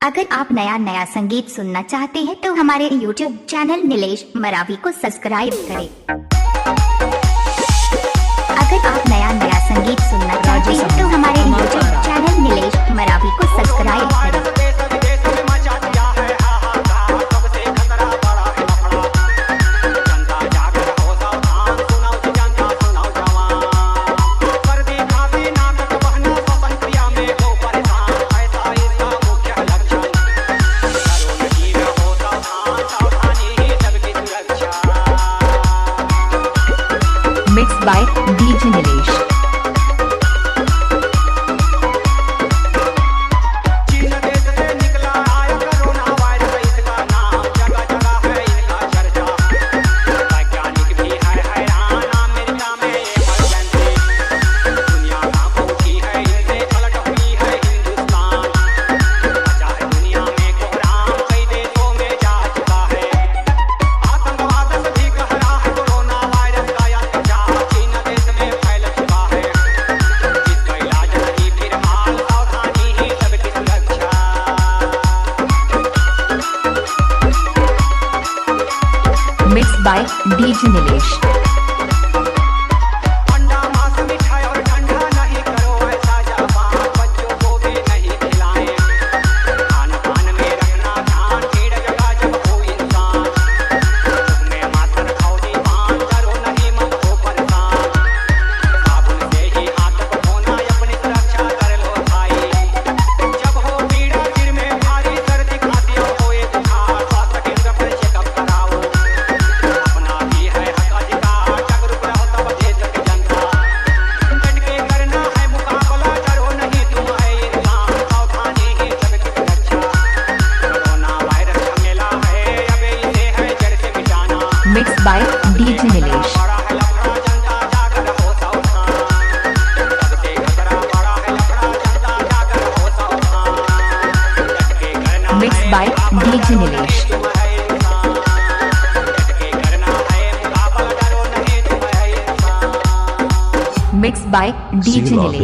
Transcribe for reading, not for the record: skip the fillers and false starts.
अगर आप नया संगीत सुनना चाहते हैं तो हमारे YouTube चैनल नीलेश मरावी को सब्सक्राइब करें। अगर आप नया संगीत सुनना चाहते हैं तो हमारे YouTube चैनल नीलेश मरावी को सब्सक्राइब करें। Mixed by DJ Nilesh। Mixed by DJ Nilesh। Mixed by DJ Nilesh। Mixed by DJ Nilesh। Mixed by DJ Nilesh।